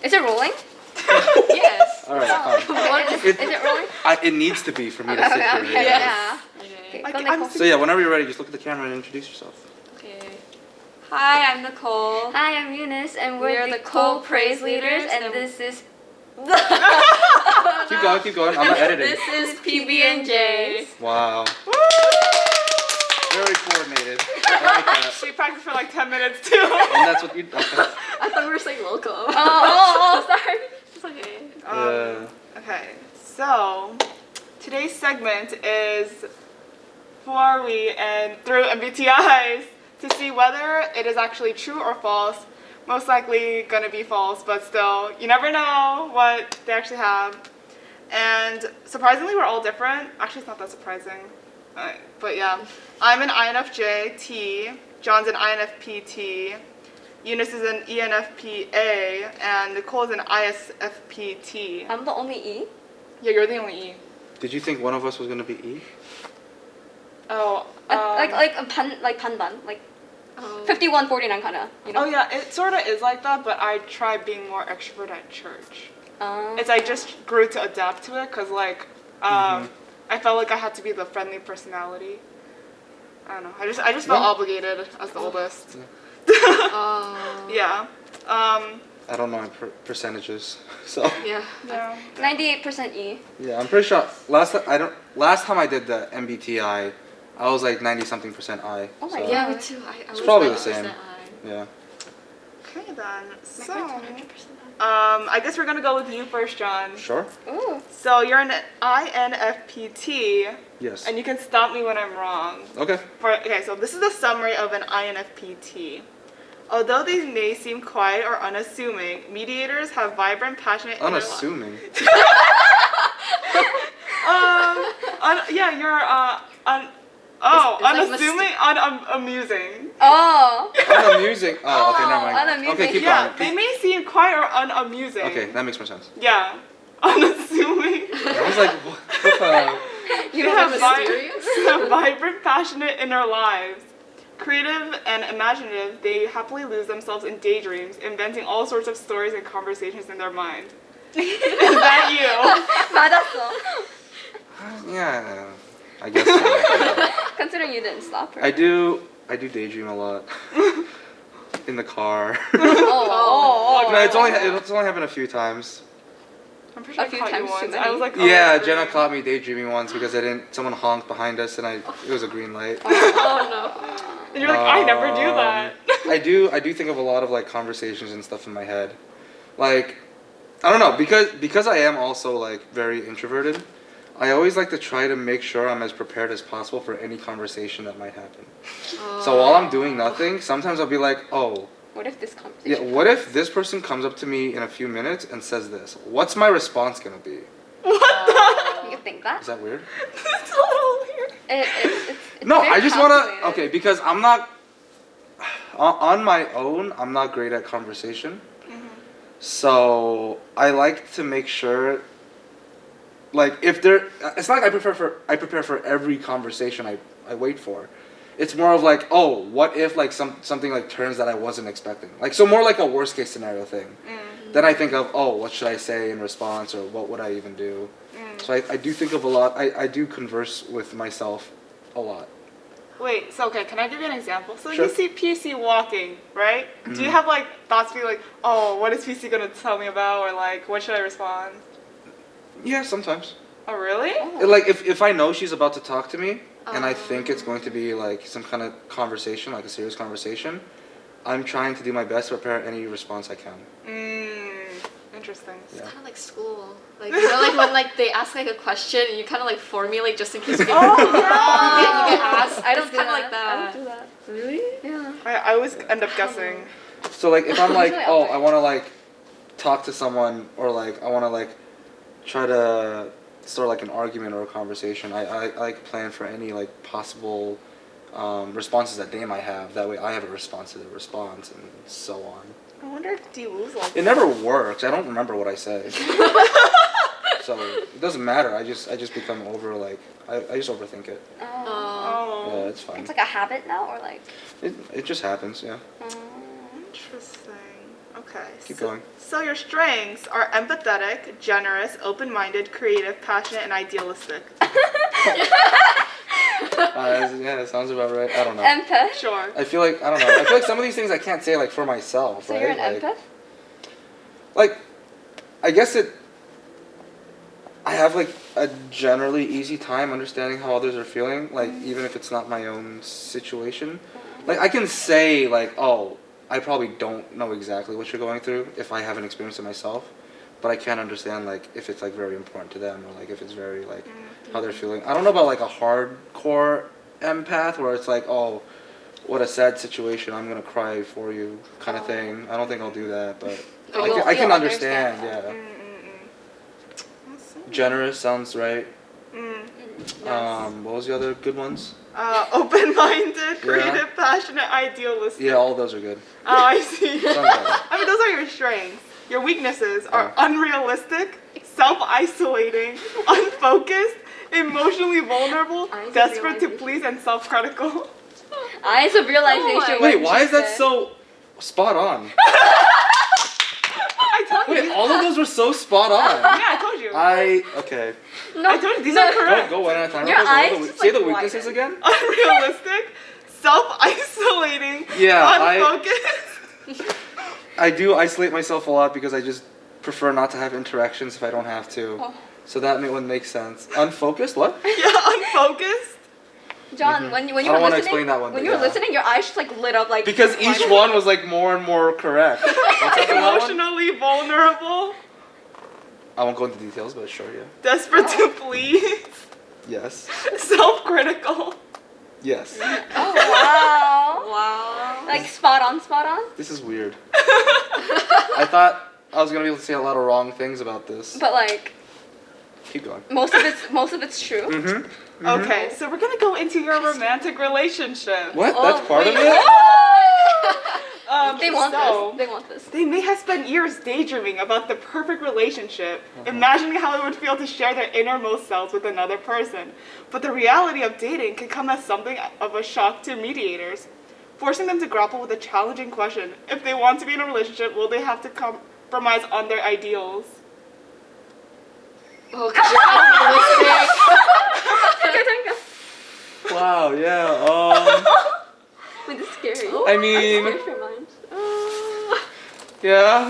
Is it rolling? Yes. All right, fine. Is it rolling? It needs to be for me to sit here. Okay. Yes. Okay, Like, go, I'm Nicole. So yeah, whenever you're ready, just look at the camera and introduce yourself. Okay. Hi, I'm Nicole. Hi, I'm Eunice, and We are we're the the cool co-praise praise leaders, leaders, and and- this is. Keep going. I'm not editing. This is PB&Js. Wow. Very coordinated. I like that. She practiced for like 10 minutes too. And that's what you. Okay. I thought we were saying welcome. Sorry. It's okay. Okay, so today's segment is who are we and through MBTIs to see whether it is actually true or false. Most likely gonna be false, but still, you never know what they actually have. And surprisingly, we're all different. Actually, it's not that surprising. But yeah, I'm an INFJ T, John's an INFP T, Eunice is an ENFP-A, and Nicole is an ISFP-T. I'm the only E. Yeah, you're the only E. Did you think one of us was gonna be E? Oh, like a panban, like 51-49 kind of, you know. Oh yeah, it sort of is like that, but I try being more extrovert at church. It's I just grew to adapt to it because like I felt like I had to be the friendly personality. I don't know. I just felt obligated as the oldest. Yeah. I don't know my percentages, so. Yeah. Yeah. 98% E. Yeah, I'm pretty sure. Last time I did the MBTI, I was like 90-something% I. Oh my so, God. Yeah, me too. I was probably the 90% same. I. Yeah. Okay then. So, Mine's 100% I guess we're gonna go with you first, John. Sure. Ooh. So you're an INFP-T, Yes. and you can stop me when I'm wrong. Okay. Okay, so this is a summary of an INFP-T. Although they may seem quiet or unassuming, mediators have vibrant, passionate inner lives. Unassuming. Yeah, you're It's like unassuming, unamusing. Oh. Unamusing. Oh, okay, never mind. unamusing. Okay, keep Yeah, going. they may seem quiet or unamusing. Okay, that makes more sense. Yeah, unassuming. I was like, what? They You're have mysterious. vibrant, passionate inner lives. Creative and imaginative, they happily lose themselves in daydreams, inventing all sorts of stories and conversations in their mind. Is that you? 맞았어. Yeah, I guess so. Yeah. Considering you didn't stop her. I do daydream a lot. In the car. Oh. No, it's only happened a few times. I'm pretty sure A few I caught you times too once. many. I was like, oh, Yeah, that's Jenna great. caught me daydreaming once because someone honked behind us and it was a green light. Oh And you're like, I never do that. I do think of a lot of like conversations and stuff in my head. Like, I don't know, because I am also like very introverted, I always like to try to make sure I'm as prepared as possible for any conversation that might happen. So while I'm doing nothing, sometimes I'll be like, oh, What if this conversation? yeah, what if this person comes up to me in a few minutes and says this? What's my response gonna be? You think that? Is that weird? It's a little weird. It's No, very I just wanna. calculated. Okay, because I'm not on my own. I'm not great at conversation, so I like to make sure. Like if there, it's not like I prepare for every conversation I wait for. It's more of like, oh, what if like something like turns that I wasn't expecting. Like so more like a worst case scenario thing. Then I think of, oh, what should I say in response, or what would I even do? So I do think of a lot. I do converse with myself a lot. Wait, so okay, can I give you an example? So Sure. you see PC walking, right? Do you have like thoughts be like, oh, what is PC gonna tell me about, or like, what should I respond? Yeah, sometimes. Oh, really? Like if I know she's about to talk to me and I think it's going to be like some kind of conversation, like a serious conversation, I'm trying to do my best to prepare any response I can. Interesting. Yeah. Kind of like school. Like, you know, like when like they ask like a question and you kind of like formulate just in case you get, you get asked. I don't It's do kind of that. like that. I don't do that. Really? Yeah. I always end up guessing. So like if I'm like, Usually oh, I'll I want to like talk to someone, or like I want to like try to start like an argument or a conversation, I like plan for any like possible responses that they might have. That way I have a response to the response and so on. I wonder if do you lose like It never works. I don't remember what I say. So it doesn't matter. I just become I just overthink it. Oh. Yeah, it's fine. It's like a habit now, or like. It just happens, yeah. Interesting. Okay. Keep going. So your strengths are empathetic, generous, open-minded, creative, passionate, and idealistic. Yeah, that sounds about right. I don't know. Empath. Sure. I feel like, I don't know. I feel like some of these things I can't say like for myself, So right? you're an like, empath? Like, I guess I have like a generally easy time understanding how others are feeling, like even if it's not my own situation. Like I can say like, oh, I probably don't know exactly what you're going through if I haven't experienced it myself, but I can understand like if it's like very important to them or like if it's very like how they're feeling. I don't know about like a hardcore empath where it's like, oh, what a sad situation, I'm gonna cry for you kind of thing. I don't think I'll do that, but I can you'll understand, yeah. Generous sounds right. What was the other good ones? Open-minded, creative, passionate, idealistic. Yeah, all of those are good. Oh, I see. Sounds better. I mean, those are your strengths. Your weaknesses are unrealistic, self-isolating, unfocused, emotionally vulnerable, Eyes of desperate to realization. please, and self-critical. Eyes of realization. Wait, why is that so spot on? I told Wait, you. all of those were so spot on. Yeah, I told you. Okay. No, I told you these are correct. Go one at a time. Your Okay, eyes what are the- just, say like, the weaknesses widen. again. Unrealistic, self-isolating, Yeah, unfocused. I do isolate myself a lot because I just prefer not to have interactions if I don't have to. Oh. So that one makes sense. Unfocused? What? Yeah, unfocused. John, when you I were don't wanna listening, explain that one, when but you were yeah. listening, your eyes just like lit up like. Because each one was like more and more correct. What's that for that one? Emotionally vulnerable, I won't go into details, but sure, yeah. desperate to please, Yes. self-critical. Yes. Oh wow. Wow. Like spot on, spot on. This is weird. I thought I was gonna be able to say a lot of wrong things about this. But like Keep going. most of it's true. Mm-hmm. Okay, so we're gonna go into your romantic relationship. What? Oh, That's part of wait. it? They want so, this. They want this. They may have spent years daydreaming about the perfect relationship, imagining how it would feel to share their innermost selves with another person. But the reality of dating can come as something of a shock to mediators, forcing them to grapple with a challenging question. If they want to be in a relationship, will they have to compromise on their ideals? Oh, because you're unrealistic. Wow, yeah. Wait, this is scary. I mean, Scared for your mind. yeah.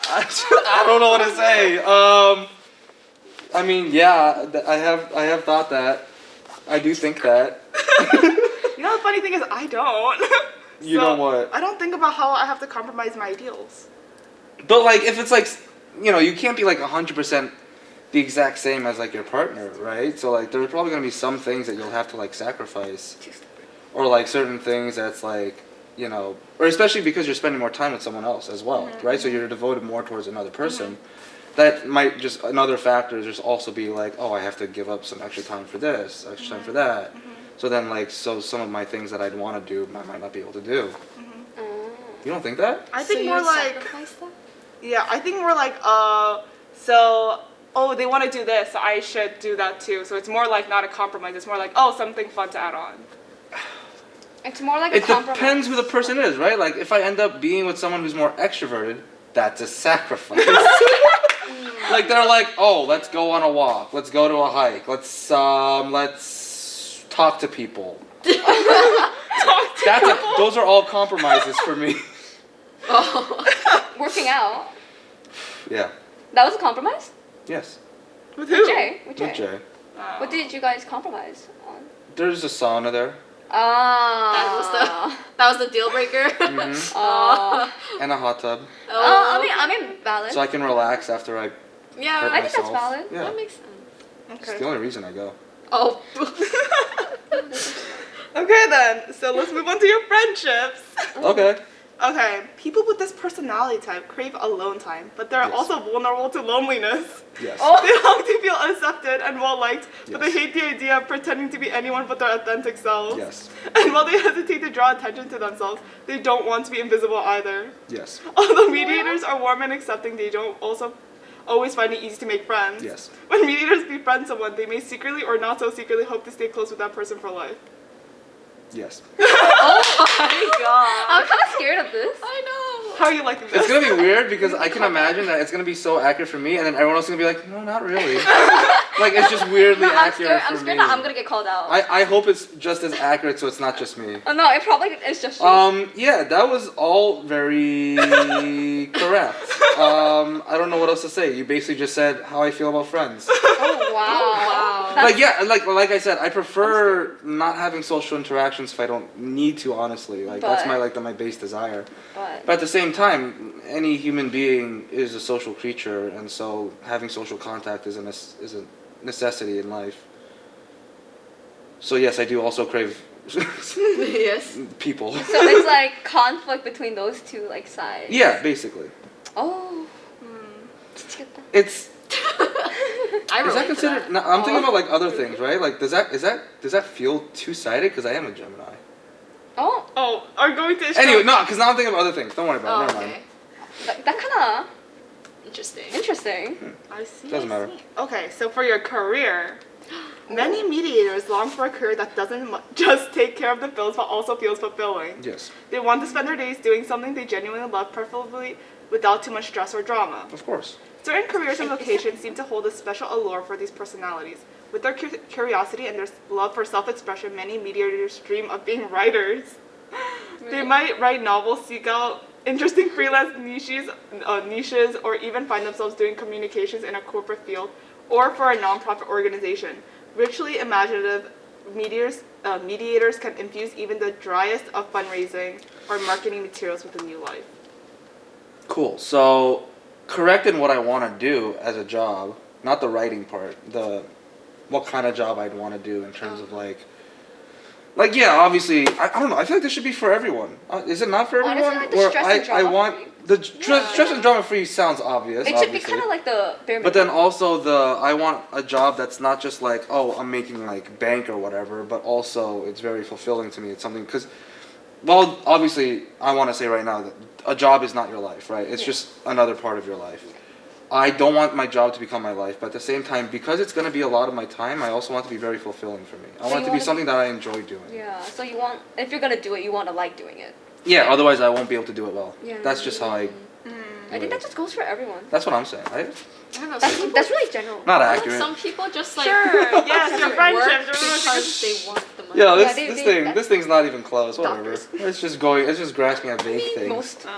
I don't know what to say. I mean, yeah, I have thought that. I do think that. You know, the funny thing is, I don't. You know what? I don't think about how I have to compromise my ideals. But like, if it's like, you know, you can't be like 100% the exact same as like your partner, right? So like, there's probably gonna be some things that you'll have to like sacrifice, or like certain things that's like, you know, or especially because you're spending more time with someone else as well, right? So you're devoted more towards another person. That might just another factor just also be like, oh, I have to give up some extra time for this, extra time for that. So then like, so some of my things that I'd want to do, I might not be able to do. You don't think that? I So think you more would like, sacrifice that? yeah, I think more like, so, oh, they want to do this, so I should do that too. So it's more like not a compromise. It's more like, oh, something fun to add on. It's more like It a compromise. depends who the person is, right? Like if I end up being with someone who's more extroverted, that's a sacrifice. Like they're like, oh, let's go on a walk, let's go to a hike, let's talk to people. Those are all compromises for me. Oh. Working out. Yeah. That was a compromise? Yes. With With who? Jay. With Jay. With Jay. What did you guys compromise on? There's a sauna there. Ah. That was the deal breaker. Mm-hmm. And a hot tub. I mean, valid. So I can relax after I Yeah, hurt I think that's myself. valid. Yeah. that makes sense. It's Okay. the only reason I go. Oh. Okay then, so let's move on to your friendships. Okay. Okay, people with this personality type crave alone time, but they're Yes. also vulnerable to loneliness. Yes. They long to feel accepted and well liked, but they Yes. hate the idea of pretending to be anyone but their authentic selves. Yes. And while they hesitate to draw attention to themselves, they don't want to be invisible either. Yes. Although mediators are warm and accepting, they don't also always find it easy to make friends. Yes. When mediators befriend someone, they may secretly or not so secretly hope to stay close with that person for life. Yes. Oh my god. I'm kind of scared of this. I know. How are you liking this? It's gonna be weird because I can imagine that it's gonna be so accurate for me, and then everyone else is gonna be like, no, not really. Like it's just weirdly No, accurate for I'm me. scared that I'm gonna get called out. I hope it's just as accurate, so it's not just me. Oh no, it probably is just you. Yeah, that was all very correct. I don't know what else to say. You basically just said how I feel about friends. Oh wow. Wow. Like yeah, like I said, I prefer not having social interactions if I don't need to. Honestly, like that's But- my base desire. But But at the same time, any human being is a social creature, and so having social contact is a necessity in life. So yes, I do also crave Yes. people. so it's like conflict between those two like sides. Yeah, basically. Oh. Hmm. It's I is that relate to considered? that. No, I'm thinking about like other things, right? Like does that feel two-sided? Because I am a Gemini. Oh. Oh, are you going to show? Anyway, no, because now I'm thinking of other things. Don't worry about Oh, it. Never okay. mind. That kind Interesting. of interesting. I see. Doesn't I matter. see. Okay, so for your career, many mediators long for a career that doesn't just take care of the bills but also feels fulfilling. Yes, They want to spend their days doing something they genuinely love, preferably without too much stress or drama. of course. Certain careers and vocations seem to hold a special allure for these personalities. With their curiosity and their love for self-expression, many mediators dream of being writers. They might write novels, seek out interesting freelance niches, or even find themselves doing communications in a corporate field or for a nonprofit organization. Richly imaginative mediators can infuse even the driest of fundraising or marketing materials with a new life. Cool. So, correct in what I want to do as a job, not the writing part. What kind of job I'd want to do in terms of like yeah, obviously, I don't know. I feel like this should be for everyone. Is it not for everyone? Honestly, like the stress and I drama want free. the stress and drama free sounds obvious. It should be obviously. kind of like the bare But then minimum. also I want a job that's not just like, oh, I'm making like bank or whatever, but also it's very fulfilling to me. It's something because, well, obviously, I want to say right now that a job is not your life, right? It's just another part of your life. I don't want my job to become my life, but at the same time, because it's going to be a lot of my time, I also want it to be very fulfilling for me. I So want it you to be wanna- something that I enjoy doing. Yeah. So you want, if you're gonna do it, you want to like doing it. Yeah, otherwise I won't be able to do it well. Yeah. That's just how I. I think that just goes for everyone. That's what I'm saying. I don't know. Some That's really general. Not people, accurate. some people just like Sure, yes, your work friendships. because they want the money. Yeah, Yeah, this thing's not even close. Whatever. Doctors. It's just grasping at vague things. Most. I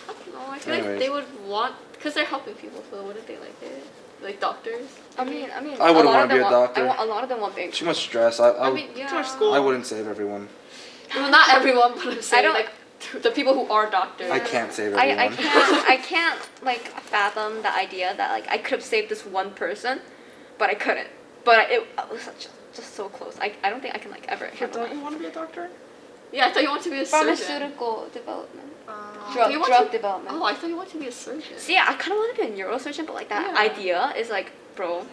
don't know. I feel Anyways. like they would want because they're helping people. So wouldn't they like it? Like doctors. I mean. I wouldn't a lot wanna of be them a want- doctor. A lot of them want bank. Too much stress. I mean, yeah. Too much school. I wouldn't save everyone. Well, not everyone, but I'm saying don't- like the people who are doctors. I can't save everyone. I can't like fathom the idea that like I could have saved this one person, but I couldn't. But it was just so close. I don't think I can like ever But handle don't that. you want to be a doctor? Yeah, I thought you wanted to be a surgeon. Pharmaceutical development, Do you want drug to- development. Oh, I thought you wanted to be a surgeon. See, I kind of want to be a neurosurgeon, but like that Yeah. idea is like, bro.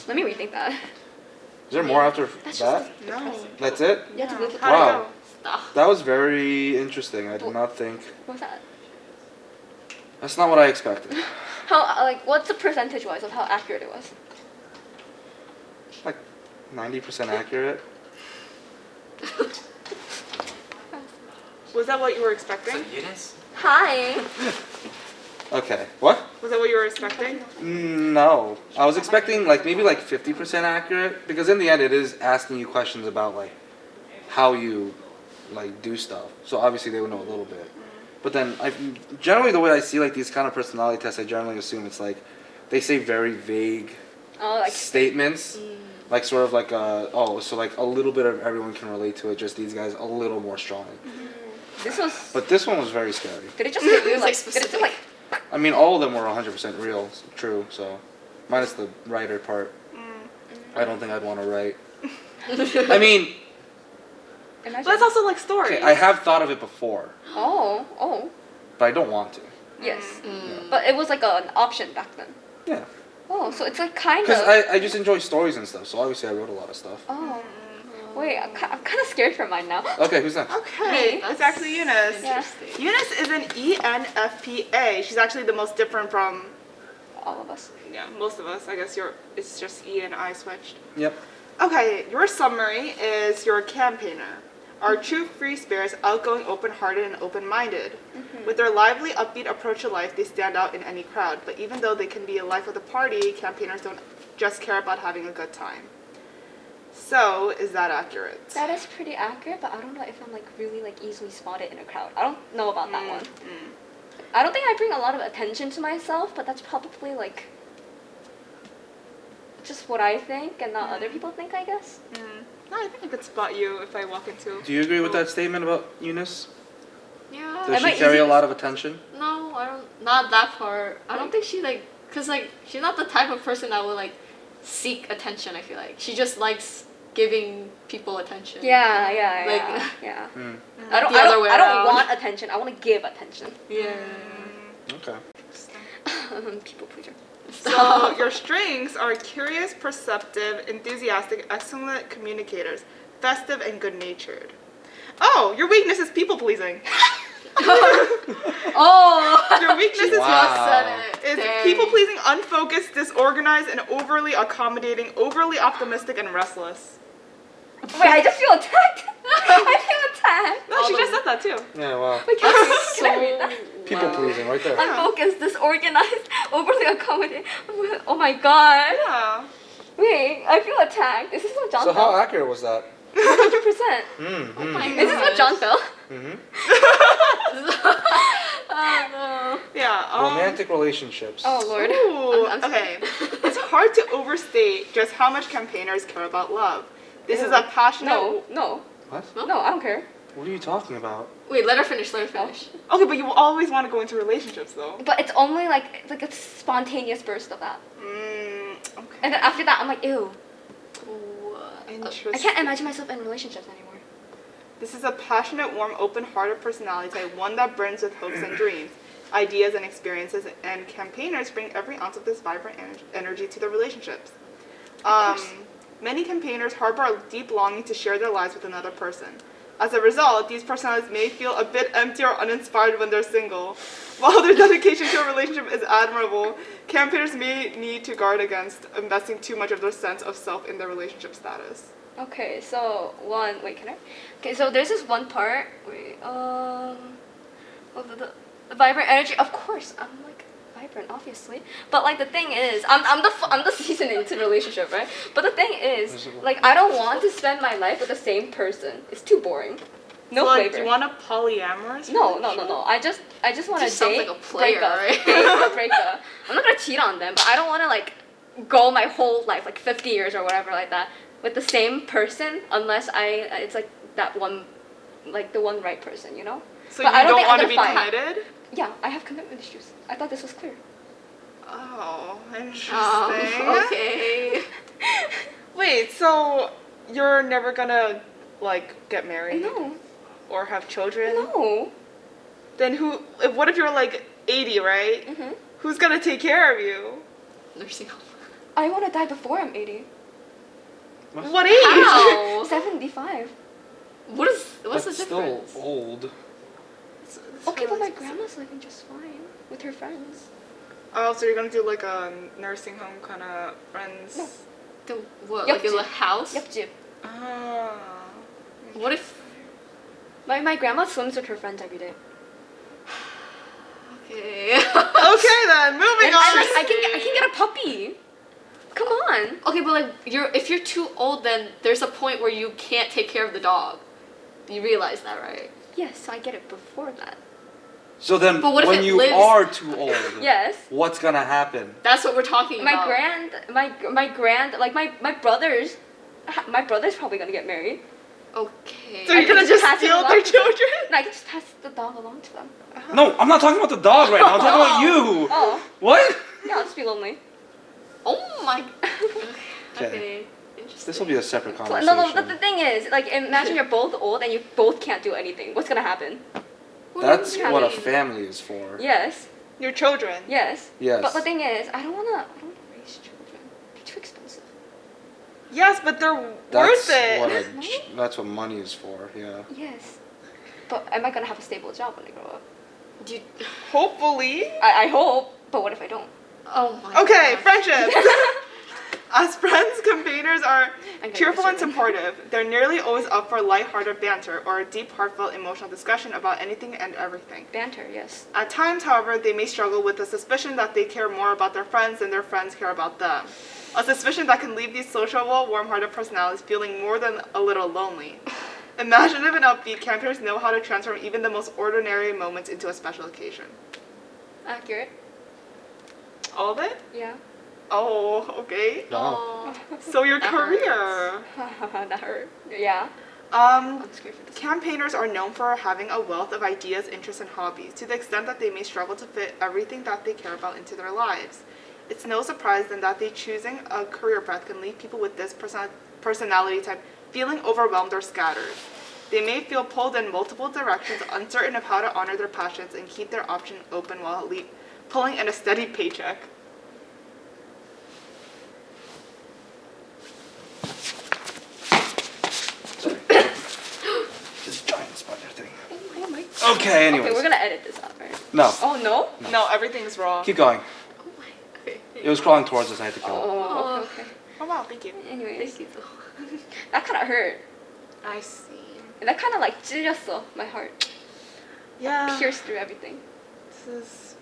Let me rethink that. Is there more after That's that? just No. That's it? you have to live with How'd it Wow. go? Stuff. That was very interesting. I did not think. What's that? That's not what I expected. How like what's the percentage wise of how accurate it was? Like 90% accurate. Was that what you were expecting? Eunice? Hi. Okay. What? Was that what you were expecting? No. I was expecting like maybe like 50% accurate because in the end it is asking you questions about like how you like do stuff. So obviously they would know a little bit. But then generally the way I see like these kind of personality tests, I generally assume it's like they say very vague Oh, like statements. Like sort of like so like a little bit of everyone can relate to it, just these guys a little more strong. this was. But this one was very scary. Did it just hit you It's, like? like, Did it just like? I mean, all of them were 100% real, true. So, minus the writer part. I don't think I'd want to write. I mean, Imagine. But it's also like stories. okay, I have thought of it before, Oh. but I don't want to. Yes. Mm. But it was like an option back then. Yeah, Oh, so it's like kind because of. I just enjoy stories and stuff. So obviously I wrote a lot of stuff. Oh. Wait, I'm kind of scared for mine now. Okay, who's next? Okay, it's actually Eunice. Yeah. Interesting. Eunice is an ENFPA. She's actually the most different from All of us. most of us. I guess it's just E and I switched. Yep. Okay, your summary is you're a campaigner. are true free spirits, outgoing, open-hearted, and open-minded. With their lively, upbeat approach to life, they stand out in any crowd. But even though they can be a life of the party, campaigners don't just care about having a good time. So, is that accurate? That is pretty accurate, but I don't know if I'm like really like easily spotted in a crowd. I don't know about that one. I don't think I bring a lot of attention to myself, but that's probably like just what I think and not other people think, I guess. No, I think I could spot you if I walk into. Do you agree with that statement about Eunice? Yeah. Does Am I she carry a easy- lot of attention? No, I don't. Not that part. I don't think she like, cause like she's not the type of person that would like seek attention. I feel like she just likes giving people attention. Yeah, yeah, Like- yeah. Hmm. I don't, The I other don't, way I don't around. want attention. I want to give attention. Yeah. Okay. People pleaser. So, your strengths are curious, perceptive, enthusiastic, excellent communicators, festive, and good-natured. Oh, your weakness is people-pleasing. Oh. Your weakness is Wow. is Dang. people-pleasing, unfocused, disorganized, and overly accommodating, overly optimistic, and restless. Wait, I just feel attacked. I feel attacked. No, she just said that too. Yeah, wow. Wait, can I read that? People pleasing right there. Unfocused, disorganized, overly accommodating. Oh my god. Yeah. Wait, I feel attacked. Is this what John So how felt? accurate was that? 100%. Mm-hmm. Is this what John felt? Mm-hmm. Oh Yeah. Romantic relationships. Oh lord. Ooh, I'm sorry. okay. It's hard to overstate just how much campaigners care about love. This is a passionate. No. What? No, I don't care. What are you talking about? no. Wait, let her finish. Let her finish. Okay, but you will always want to go into relationships, though. But it's only like a spontaneous burst of that. Okay. And then after that, I'm like, ew. Interesting. I can't imagine myself in relationships anymore. This is a passionate, warm, open-hearted personality type, one that burns with hopes and dreams, ideas and experiences, and campaigners bring every ounce of this vibrant energy to their relationships. course. Many campaigners harbor a deep longing to share their lives with another person. As a result, these personalities may feel a bit empty or uninspired when they're single. While their dedication to a relationship is admirable, campaigners may need to guard against investing too much of their sense of self in their relationship status. Okay, so wait, can I? Okay, so there's this one part. The vibrant energy. Of course, I'm like vibrant, obviously. But like the thing is, I'm the season into relationship, right? But the thing is, like I don't want to spend my life with the same person. It's too boring. No so, like, flavor. do you want a polyamorous No. relationship? I just want to Just sounds date, like a player, break up, right? date, break up. I'm not gonna cheat on them, but I don't want to like go my whole life, like 50 years or whatever, like that, with the same person unless it's like that one, like the one right person, you know? So But you I don't don't think want to I'm be gonna find- committed? Yeah, I have commitment issues. I thought this was clear. Oh, interesting. Okay. Wait, so you're never gonna like get married No, or have children? no. Then what if you're like 80, right? Mhm. Who's gonna take care of you? Nursing home. I want to die before I'm 80. What age? How? 75. What's That's the still difference? old. Okay, but my grandma's living just fine with her friends. Oh, so you're gonna do like a nursing home kind of friends? No. The, what? Yup, Like in a Jip. house? Yep, Jip. Ah. What if? My grandma swims with her friends every day. Okay. Okay then, moving And on. I can get a puppy. Come on. Okay, but like if you're too old, then there's a point where you can't take care of the dog. You realize that, right? Yes, so I get it before that. So then, But what if when it you lives- are too old, Yes. what's gonna happen? That's what we're talking My about. my brother's probably gonna get married. Okay. So you're I can gonna just just pass it steal along their to them. children? And I can just pass the dog along to them. No, I'm not talking about the dog right now. I'm talking about you. Oh, What? yeah, I'll just be lonely. Oh my. Okay. Okay. Interesting. This will be a separate But conversation. no, the thing is, like, imagine you're both old and you both can't do anything. What's gonna happen? That's Yeah. what a family is for. Yes, Your children. yes. Yes. But the thing is, I don't wanna raise children. They're too expensive. Yes, but they're That's worth it. what that's what money is for. Yeah. Yes. But am I gonna have a stable job when I grow up? Do you, Hopefully. I hope. But what if I don't? oh my. Okay, gosh. friendships. As friends, campaigners are I'm cheerful gonna and go to supportive. They're nearly always up for lighthearted banter or a deep, heartfelt, emotional discussion about anything and everything. Banter, yes. At times, however, they may struggle with the suspicion that they care more about their friends than their friends care about them. A suspicion that can leave these sociable, warm-hearted personalities feeling more than a little lonely. Imaginative and upbeat, campaigners know how to transform even the most ordinary moments into a special occasion. Accurate. All of it? Yeah. Oh, okay. Wow. So your That career. That hurt. Yeah. Um, I'm scared for this. Campaigners are known for having a wealth of ideas, interests, and hobbies, to the extent that they may struggle to fit everything that they care about into their lives. It's no surprise then that they choosing a career path can leave people with this personality type feeling overwhelmed or scattered. They may feel pulled in multiple directions, uncertain of how to honor their passions and keep their options open while pulling in a steady paycheck. Sorry. This giant spider thing. Oh my. Okay, anyways. Okay, we're gonna edit this out, right? No. Oh no. No, everything's wrong. Keep going. Oh my. Okay. It was crawling towards us. I had to kill it. Oh. Okay. Oh wow, thank you. Anyways, that kind of hurt. I see. And that kind of like 찔렸어 my heart. Yeah. Pierced through everything. This is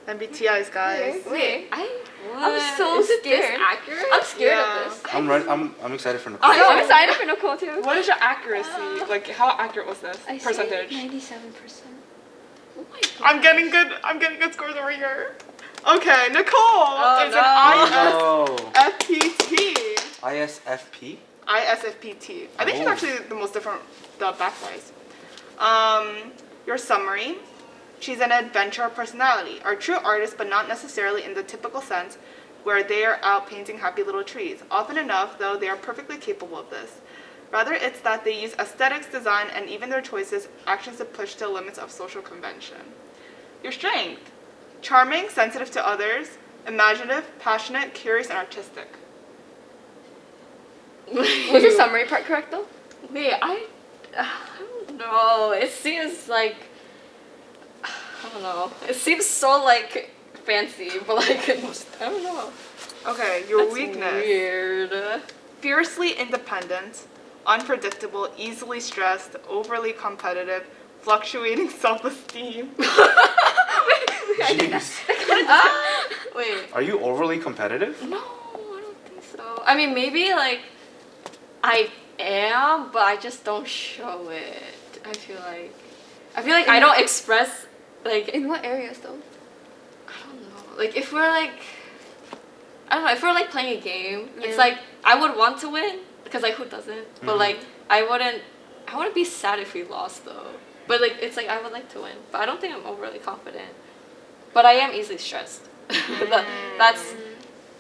MBTI's, guys. Wait. I'm so Is it scared. this accurate? I'm scared Yeah. of this. I'm ready. I'm excited for Nicole. I'm excited for Nicole too. What is your accuracy? Like, how accurate was this I percentage? 97%. Oh my god. I'm getting good scores over here. Okay, Nicole is Oh, an ISFPT. ISFP. ISFPT. I think she's Oh. actually the most different, the backwise. Your summary. She's an adventurer personality, are true artists, but not necessarily in the typical sense where they are out painting happy little trees. Often enough, though, they are perfectly capable of this. Rather, it's that they use aesthetics, design, and even their choices, actions to push the limits of social convention. Your strength. Charming, sensitive to others, imaginative, passionate, curious, and artistic. Was the summary part correct though? Wait, I don't know. It seems like I don't know. It seems so like fancy, but like I don't know. Okay, your That's weakness. weird. Fiercely independent, unpredictable, easily stressed, overly competitive, fluctuating self-esteem. Jeez. Wait. Are you overly competitive? No, I don't think so. I mean, maybe like I am, but I just don't show it. I feel like I don't express like In what areas though? I don't know. Like if we're like I don't know, if we're like playing a game, Yeah. it's like I would want to win because like who doesn't? But Mhm. like I wouldn't be sad if we lost though. But like it's like I would like to win, but I don't think I'm overly confident. But I am easily stressed. That's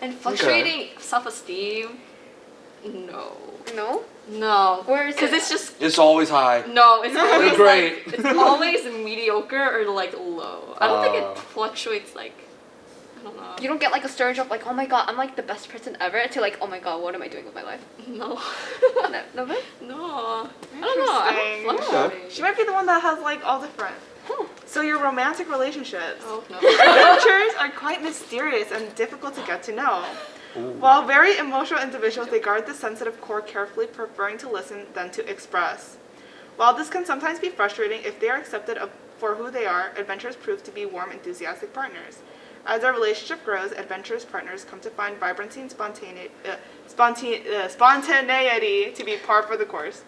and fluctuating self-esteem. No. No. No. Where is Because it it's just It's always high. no. It's always great. like it's always mediocre or like low. I don't think Oh. it fluctuates like I don't know. You don't get like a surge of like, oh my god, I'm like the best person ever, to like, oh my god, what am I doing with my life? No. Never? No. I don't know. I Interesting. don't fluctuate. She might be the one that has like all different. Oh. So your romantic relationships. Oh no. Adventures are quite mysterious and difficult to get to know. Ooh. While very emotional individuals, they guard the sensitive core carefully, preferring to listen than to express. While this can sometimes be frustrating, if they are accepted for who they are, adventurers prove to be warm, enthusiastic partners. As their relationship grows, adventurous partners come to find vibrancy and spontaneity to be par for the course.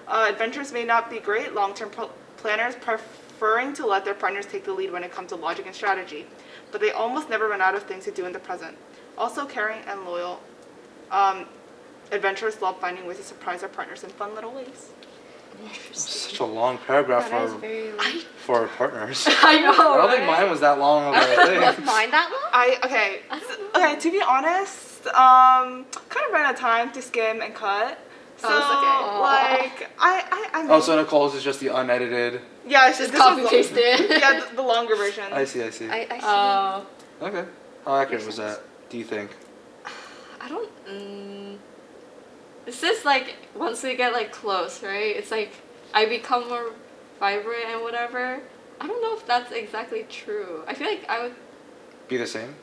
Adventurers may not be great long-term planners, preferring to let their partners take the lead when it comes to logic and strategy, but they almost never run out of things to do in the present. Also caring and loyal, adventurers love finding ways to surprise their partners in fun little ways. Such a long paragraph That is for very for partners. I know. I don't think right? mine was that long of a Was thing. mine that long? Okay, to be honest, kind of ran out of time to skim and cut. So, Oh, it's okay. like, I Oh, so Nicole's is just the unedited. yeah, it's Just this copy was paste it. yeah, the longer version. I see. I see. Okay. How accurate was that? Do you think? I don't. It's just like once we get like close, right? It's like I become more vibrant and whatever. I don't know if that's exactly true. I feel like I would. Be the same?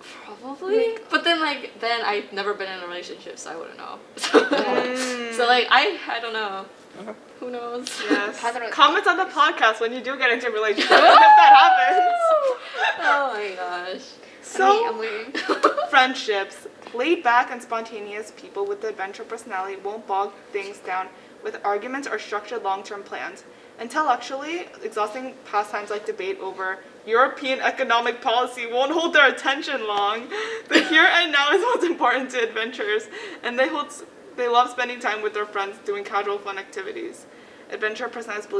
Probably. But then I've never been in a relationship, so I wouldn't know. So like I don't know. Okay. Who knows? Yes. How do I- Comment on the podcast when you do get into a relationship if that happens. Oh my gosh. So, I'm waiting. friendships. Laid back and spontaneous people with the adventure personality won't bog things down with arguments or structured long-term plans. Intellectually, exhausting pastimes like debate over European economic policy won't hold their attention long. The here and now is what's important to adventurers, and they love spending time with their friends doing casual fun activities. Adventure personalities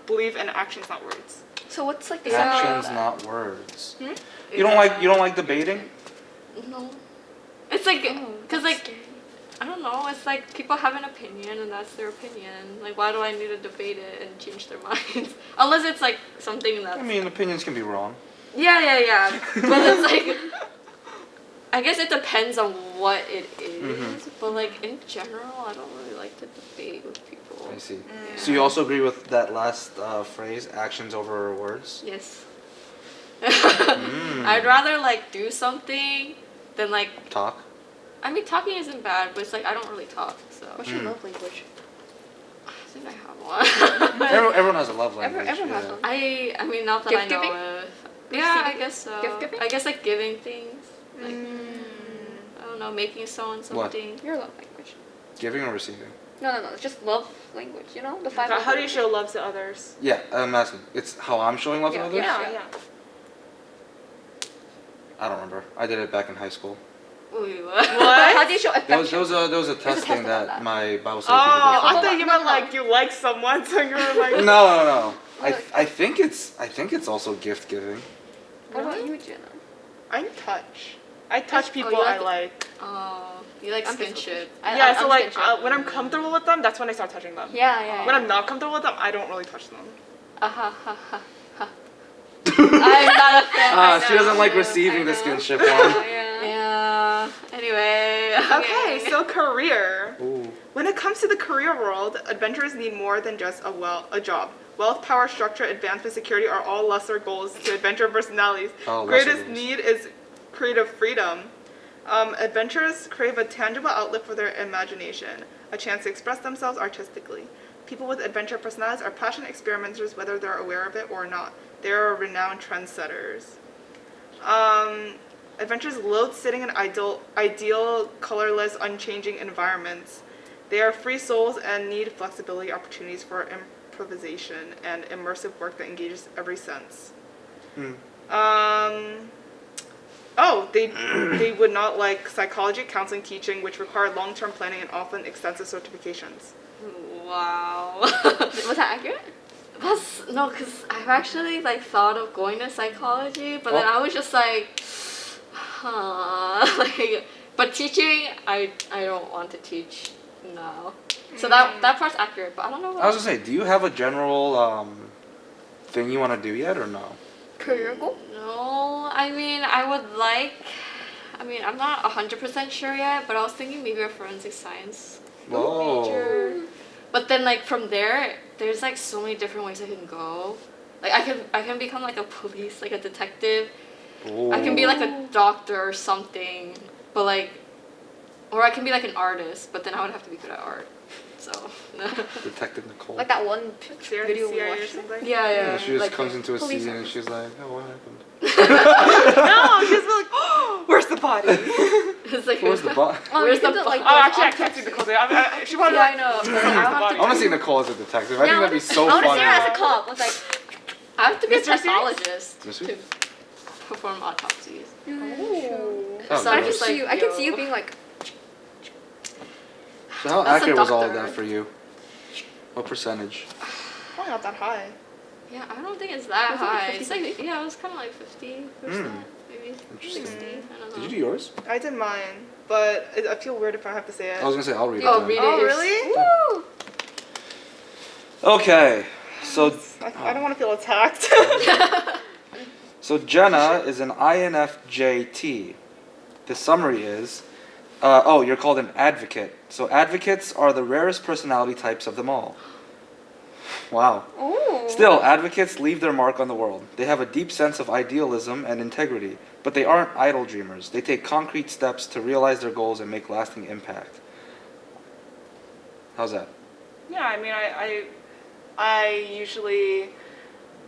believe in actions, not words. So what's like the Actions, not words. You don't like debating? No. It's like, Oh, cause like, I don't know. It's like people have an opinion and that's their opinion. Like, why do I need to debate it and change their minds? Unless it's like something that's. I mean, opinions can be wrong. Yeah. But it's like, I guess it depends on what it is. Mm-hmm. But like in general, I don't really like to debate with people. I see. So you also agree with that last phrase, actions over words? Yes. I'd rather like do something than like. Talk? I mean, talking isn't bad, but it's like I don't really talk, so. What's your love language? I think I have one. Everyone has a love language. Everyone has yeah. one. I mean, not that Gift I know giving? of. Yeah, I guess so. Gift giving? I guess like giving things, like I don't know, making someone What? something. Your love language. Giving or receiving? No. It's just love language. You know the five. How love do you languages. show love to others? Yeah, I'm asking. It's how I'm showing love to Yeah, others? Yeah. I don't remember. I did it back in high school. Wait, what? How do you show There affection? was a test testing about that that. my Bible Oh, study teacher did. I for me. thought you meant like you like someone, so you were like. No. I think it's also gift giving. What about you, Jenna? I touch. I touch people you like I like. Oh, you like I'm skinship. Yeah, so I'm like skinship. when I'm comfortable with them, that's when I start touching them. Yeah. When I'm not comfortable with them, I don't really touch them. Ha. I'm not a fan. I She know. doesn't like I receiving the know. skinship one. Yeah. Anyway. Okay, so career. Ooh. When it comes to the career world, adventurers need more than just a job. Wealth, power, structure, advancement, security are all lesser goals to adventure personalities. Oh, lesser Greatest goals. need is creative freedom. Adventurers crave a tangible outlet for their imagination, a chance to express themselves artistically. People with adventure personalities are passionate experimenters whether they're aware of it or not. They are renowned trendsetters. Adventurers loathe sitting in ideal, colorless, unchanging environments. They are free souls and need flexibility, opportunities for improvisation, and immersive work that engages every sense. They would not like psychology, counseling, teaching, which require long-term planning and often extensive certifications. Wow. Was that accurate? No, because I've actually like thought of going to psychology, but then I was just like, but teaching, I don't want to teach now. So that part's accurate, but I don't know what I was gonna say, do you have a general thing you want to do yet or no? Career goal? No, I mean, I'm not 100% sure yet, but I was thinking maybe a forensic science Whoa. major. But then like from there's like so many different ways I can go. Like I can become like a police, like a detective. Ooh. I can be like a doctor or something, but like, or I can be like an artist, but then I would have to be good at art. So. Detective Nicole. Like that one video we CIA or watched. something? Yeah. She just like, comes into a police scene and officer. she's like, oh, what happened? No, she's like, oh, where's the body? It's like, Where's the bot? Where's the like, Oh, actually, I can't see Nicole. She probably Yeah, I know. But I have to I want to see Nicole as a detective. I think that'd be so I want to funny. see her as a cop. It's like, I have to be a Mystery series? pathologist Mystery? to perform autopsies. Oh, So I I'm can just see you. like, I can see yo. you being like. So how That's a accurate was all of doctor. that for you? What percentage? probably not that high. Yeah, I don't think it's that Was it like high. 50%? It's like, yeah, it was kind of like 50%, maybe Interesting. 60. I don't know. Did you do yours? I did mine, but I feel weird if I have to say it. I was gonna say I'll read it. Oh, then. read it. Oh, is- really? Woo! Okay, so I don't want to feel attacked. so Jenna is an INFJT. The summary is, you're called an advocate. So advocates are the rarest personality types of them all. Wow. Ooh. Still, advocates leave their mark on the world. They have a deep sense of idealism and integrity, but they aren't idle dreamers. They take concrete steps to realize their goals and make lasting impact. How's that? Yeah, I mean, I usually,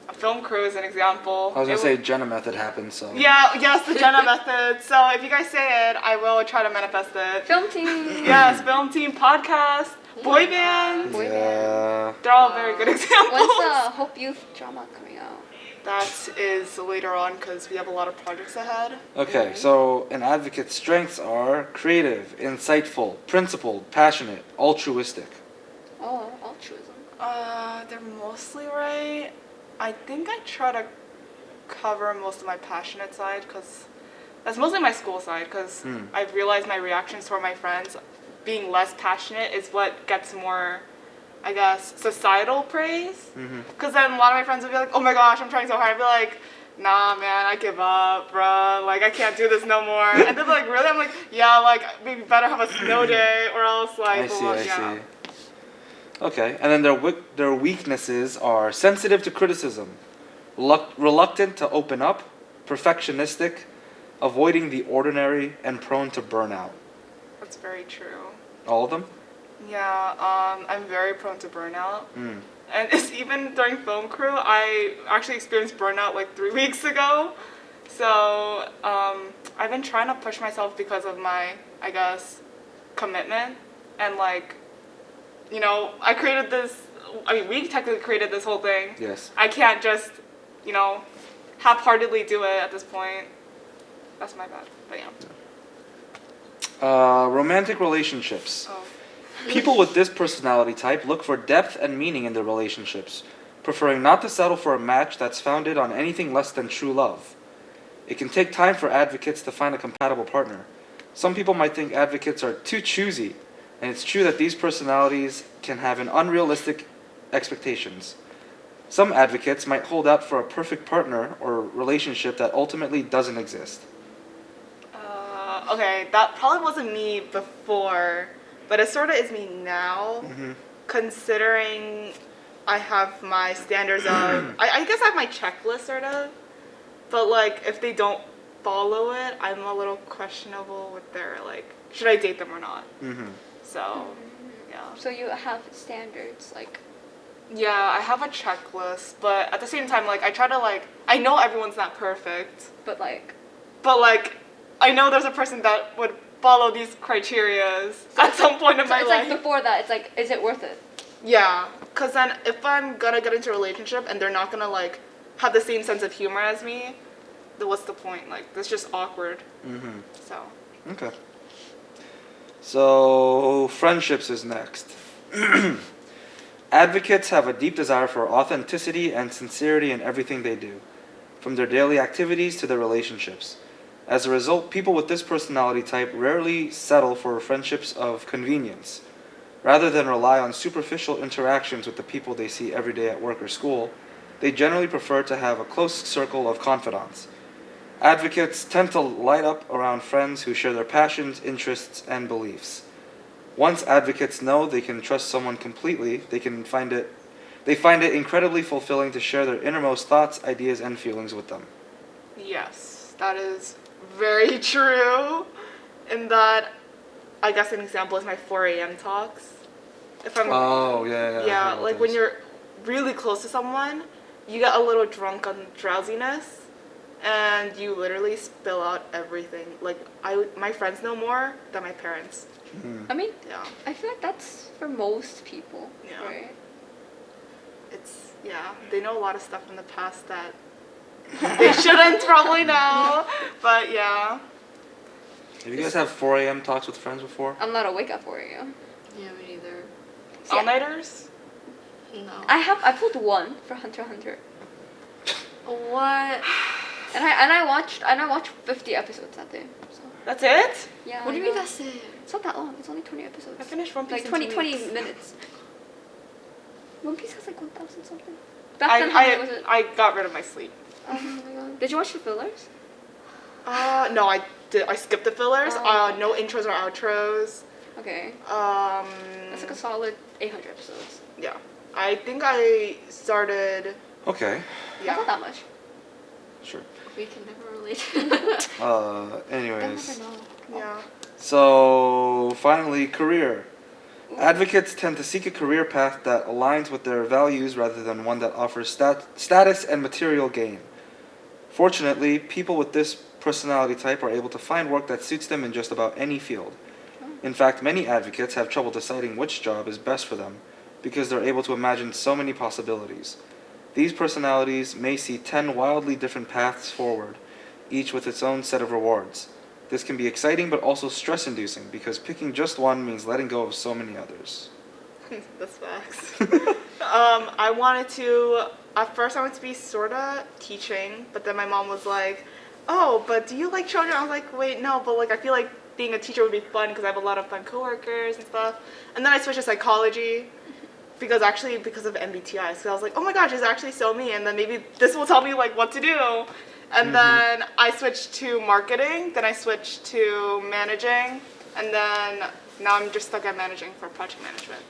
a film crew is an example. I was gonna say Jenna method happens, so. Yeah, yes, the Jenna method. So if you guys say it, I will try to manifest it. Film team. Yes, film team, podcast, boy bands. Boy Yeah. They're all very good examples. When's the Hope Youth drama coming out? That is later on because we have a lot of projects ahead. Okay, so an advocate's strengths are creative, insightful, principled, passionate, altruistic. Oh, altruism. They're mostly right. I think I try to cover most of my passionate side because that's mostly my school side because I've realized my reactions toward my friends being less passionate is what gets more, I guess, societal praise. Because then a lot of my friends would be like, oh my gosh, I'm trying so hard. I'd be like, nah, man, I give up, bruh. Like, I can't do this no more. And they're like, really? I'm like, yeah, like, we better have a snow day or else, like, I see, well, I yeah. see. Okay, and then their weaknesses are sensitive to criticism, reluctant to open up, perfectionistic, avoiding the ordinary, and prone to burnout. That's very true. All of them? Yeah, I'm very prone to burnout. And it's even during film crew, I actually experienced burnout like 3 weeks ago. So I've been trying to push myself because of my, I guess, commitment. And like, you know, we technically created this whole thing. Yes. I can't just, you know, half-heartedly do it at this point. That's my bad, but yeah. Romantic relationships. Oh. People with this personality type look for depth and meaning in their relationships, preferring not to settle for a match that's founded on anything less than true love. It can take time for advocates to find a compatible partner. Some people might think advocates are too choosy, and it's true that these personalities can have an unrealistic expectations. Some advocates might hold out for a perfect partner or relationship that ultimately doesn't exist. Okay, that probably wasn't me before, but it sort of is me now, considering I have my standards of, I guess I have my checklist sort of, but like if they don't follow it, I'm a little questionable with their like, should I date them or not? So, yeah. So you have standards, like. Yeah, I have a checklist, but at the same time, like I try to like, I know everyone's not perfect, But like. I know there's a person that would follow these criterias at some point in So my it's life. like before that, it's like, is it worth it? Yeah, because then if I'm gonna get into a relationship and they're not gonna like have the same sense of humor as me, then what's the point? Like, that's just awkward. So. Okay. So, friendships is next. Advocates have a deep desire for authenticity and sincerity in everything they do, from their daily activities to their relationships. As a result, people with this personality type rarely settle for friendships of convenience. Rather than rely on superficial interactions with the people they see every day at work or school, they generally prefer to have a close circle of confidants. Advocates tend to light up around friends who share their passions, interests, and beliefs. Once advocates know they can trust someone completely, they find it incredibly fulfilling to share their innermost thoughts, ideas, and feelings with them. Yes, that is very true. In that, I guess an example is my 4 a.m. talks. If I'm Yeah, like when you're really close to someone, you get a little drunk on drowsiness, and you literally spill out everything. Like my friends know more than my parents. I mean, Yeah, I feel like that's for most people, Yeah. right? they know a lot of stuff from the past that they shouldn't probably know. But yeah. Have you guys had 4 a.m. talks with friends before? I'm not awake at 4 a.m. Yeah, me neither. All-nighters? No. I pulled one for Hunter x Hunter. What? And I watched 50 episodes that day. So That's it? yeah. What do you I mean know. that's it? It's not that long. It's only 20 episodes. I finished One Piece like in 20 2 20 weeks. minutes. One Piece has like 1,000 something. Back then, how many was it? I got rid of my sleep. Oh my god. Did you watch the fillers? No, I did. I skipped the fillers. Oh. No intros or outros. Okay. That's like a Um, solid 800 episodes. yeah. I think I started. Okay, Yeah. Not that much. sure. We can never relate. Anyways. They'll never know. Yeah. So, finally, career. Advocates tend to seek a career path that aligns with their values rather than one that offers status and material gain. Fortunately, people with this personality type are able to find work that suits them in just about any field. In fact, many advocates have trouble deciding which job is best for them because they're able to imagine so many possibilities. These personalities may see 10 wildly different paths forward, each with its own set of rewards. This can be exciting but also stress-inducing because picking just one means letting go of so many others. That's facts. At first I wanted to be sorta teaching, but then my mom was like, oh, but do you like children? I was like, wait, no, but like I feel like being a teacher would be fun because I have a lot of fun coworkers and stuff. And then I switched to psychology because of MBTIs. So I was like, oh my gosh, it's actually so me, and then maybe this will tell me like what to do. And then I switched to marketing, then I switched to managing, and then now I'm just stuck at managing for project management.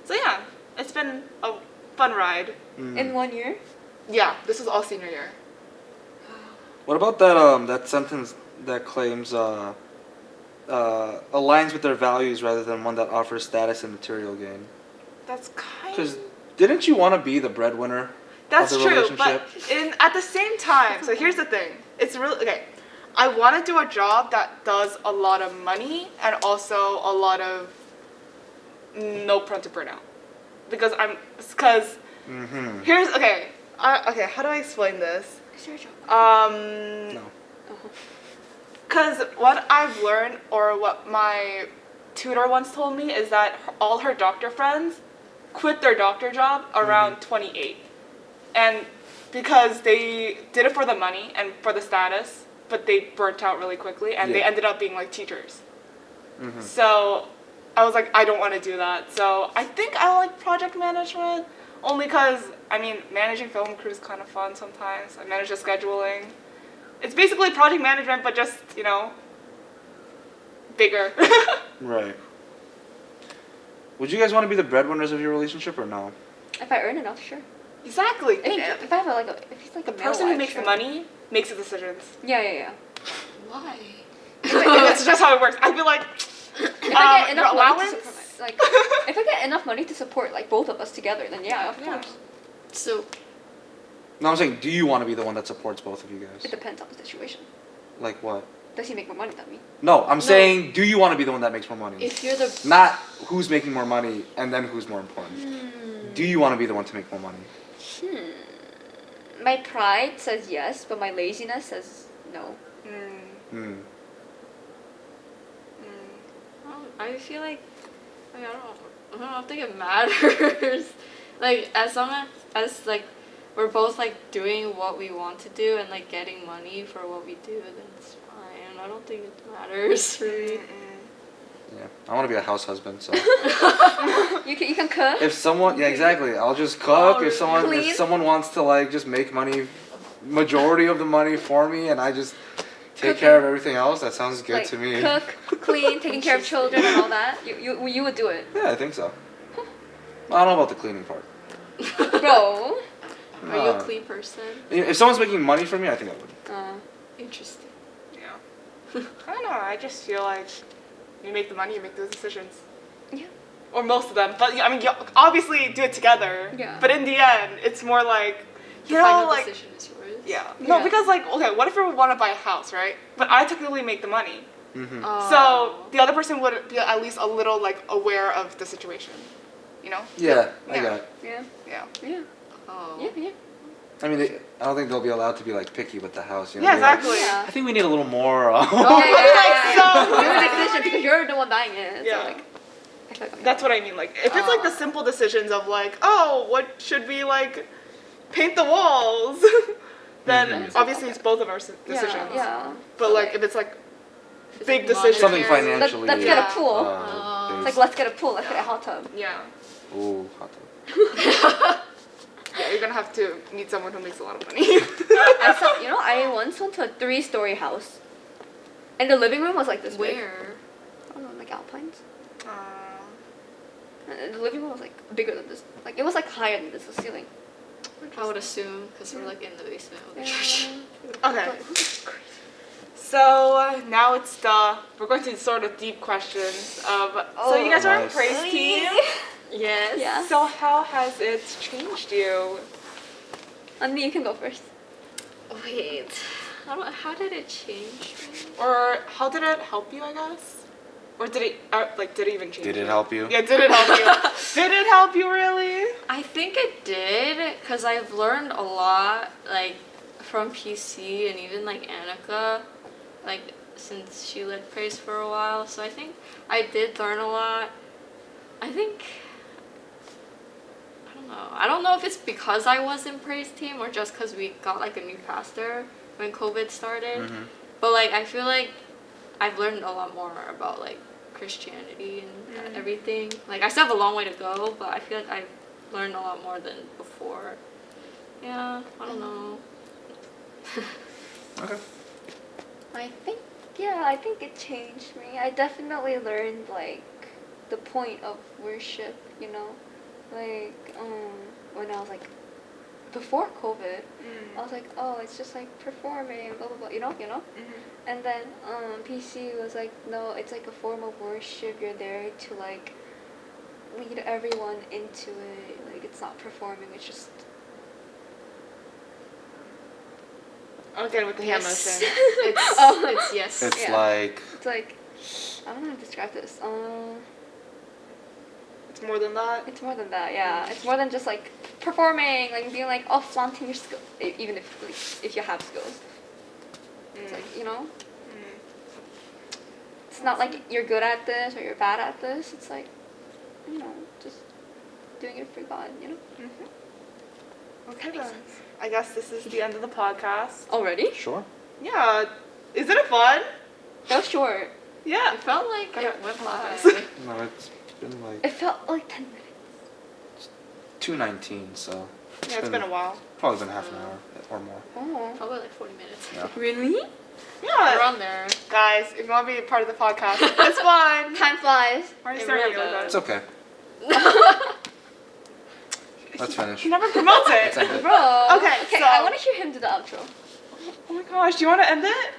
So yeah, it's been a fun ride. In 1 year? Yeah, this was all senior year. What about that sentence that claims aligns with their values rather than one that offers status and material gain? That's kind Because didn't you want to be the breadwinner That's of the true, relationship? but at the same time, so here's the thing. It's really, okay, I want to do a job that does a lot of money and also a lot of no prone to burnout. Because here's, okay, how do I explain this? Is there a job? No. Because what I've learned, or what my tutor once told me, is that all her doctor friends quit their doctor job around 28. And because they did it for the money and for the status, but they burnt out really quickly, and they ended up being like teachers. So I was like, I don't want to do that. So I think I like project management, only because, I mean, managing film crew is kind of fun sometimes. I manage the scheduling. It's basically project management, but just, bigger. Right. Would you guys want to be the breadwinners of your relationship or no? If I earn enough, sure. Exactly. If I have if he's like The a person male, who makes sure. the money makes the decisions. Yeah. Why? That's just how it works. I'd be like, If I get enough your money allowance? to support, like, if I get enough money to support like both of us together, then yeah, of course. So, No, I'm saying, do you want to be the one that supports both of you guys? It depends on the situation. Like what? Does he make more money than me? No, I'm saying, do you want to be the one that makes more money? if you're the Not who's making more money and then who's more important. Do you want to be the one to make more money? My pride says yes, but my laziness says no. I feel like I don't think it matters. Like as long as like we're both like doing what we want to do and like getting money for what we do, then it's fine. I don't think it matters for me. Yeah, I want to be a house husband, so. You can cook. If someone, yeah, exactly. I'll just cook. If Clean. someone wants to like just make money, majority of the money for me, and I just take care of everything else, that sounds good like, to me. Cook, clean, taking care of children and all that. You would do it, Yeah, I think so. I don't know about the cleaning part. bro. Are you a clean person? If someone's making money for me, I think I would. Interesting. Yeah. I don't know. I just feel like you make the money, you make those decisions. Yeah. Or most of them. But I mean, you obviously do it together. Yeah. But in the end, it's more like, The final decision is yours. Yeah. No, Yeah. because like, okay, what if we want to buy a house, right? But I technically make the money. Oh. So the other person would be at least a little like aware of the situation. You know? Yeah, I Yeah. got it. Yeah. Yeah. Oh. Yeah. I mean, I don't think they'll be allowed to be like picky with the house. You know? Yeah, Be like, exactly. Yeah. I think we need a little more. Yeah. So- Your decision because you're the one buying it. Yeah. So like, I feel like I'm That's what I mean. Like, if it's like the simple decisions of like, oh, what should we like paint the walls? Then obviously it's both of our decisions. Yeah. But like, if it's like It's big like decisions. Something monetary. financially. Let's get a pool. Oh. It's like let's get a pool. Let's get a hot tub. Yeah. Ooh, hot tub. Yeah, you're gonna have to meet someone who makes a lot of money. I once went to a 3-story house, and the living room was like this big. Where? I don't know, like Alpines. And the living room was like bigger than this. Like it was like higher than this, the ceiling. I would assume, because we're like in the basement of the church. Okay. So now we're going to sort of deep questions. So you guys are in Nice. praise team. Yes. Yeah. So how has it changed you? Andi, you can go first. Wait. How did it change me? Or how did it help you, I guess? Or did it even change Did you? it help you? Yeah, did it help you? Did it help you really? I think it did, because I've learned a lot, like, from PC and even, like, Annika, like, since she led praise for a while. So I think I did learn a lot. I don't know if it's because I was in praise team or just because we got, like, a new pastor when COVID started. Mm-hmm. But, like, I feel like I've learned a lot more about, like, Christianity and everything. Like, I still have a long way to go, but I feel like I've learned a lot more than before. Yeah, I don't know. Okay. I think it changed me. I definitely learned like the point of worship, you know, like when I was like before COVID, I was like, oh, it's just like performing, blah blah blah, you know. And then PC was like, no, it's like a form of worship. You're there to like lead everyone into it. Like it's not performing. It's just Again with the hand Yes. motion. It's yes. It's Yeah. like it's like I don't know how to describe this. It's more than that. It's more than that, yeah. It's more than just like performing, like being like, oh, flaunting your skills, even if you have skills. It's like, you know, it's not like you're good at this or you're bad at this. It's like, you know, just doing it for God, you know. Okay then. I guess this is the end of the podcast. Already? sure. Yeah. Isn't it fun? That was short. Yeah. It felt like Okay. it went by. No, it's been like It felt like 10 minutes. 2:19, so Yeah, it's been a while. probably been half an hour or more. Oh. Probably like 40 minutes. Yeah. Really? Yeah. Around there. Guys, if you want to be a part of the podcast, it's fun. Time flies. Why are you It staring really at me like It's that? okay. Let's finish. He never promotes Let's it. end it. Bro. Okay, so- I want to hear him do the outro. Oh my gosh, do you want to end it?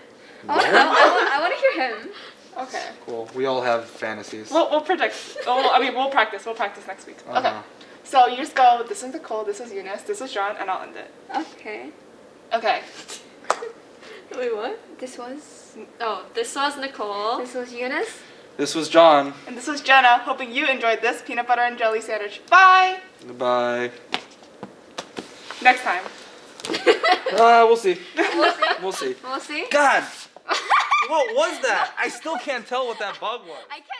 I want to hear him. Okay. Cool. We all have fantasies. We'll predict. We'll practice. We'll practice next week. Okay. Uh-huh. So you just go, this is Nicole, this is Eunice, this is John, and I'll end it. Okay. Okay. Wait, what? This was This was Nicole. This was Eunice. This was John. And this was Jenna, hoping you enjoyed this peanut butter and jelly sandwich. Bye! Goodbye. Next time. We'll see. We'll see. We'll see. We'll see. God! What was that? I still can't tell what that bug was. I can't.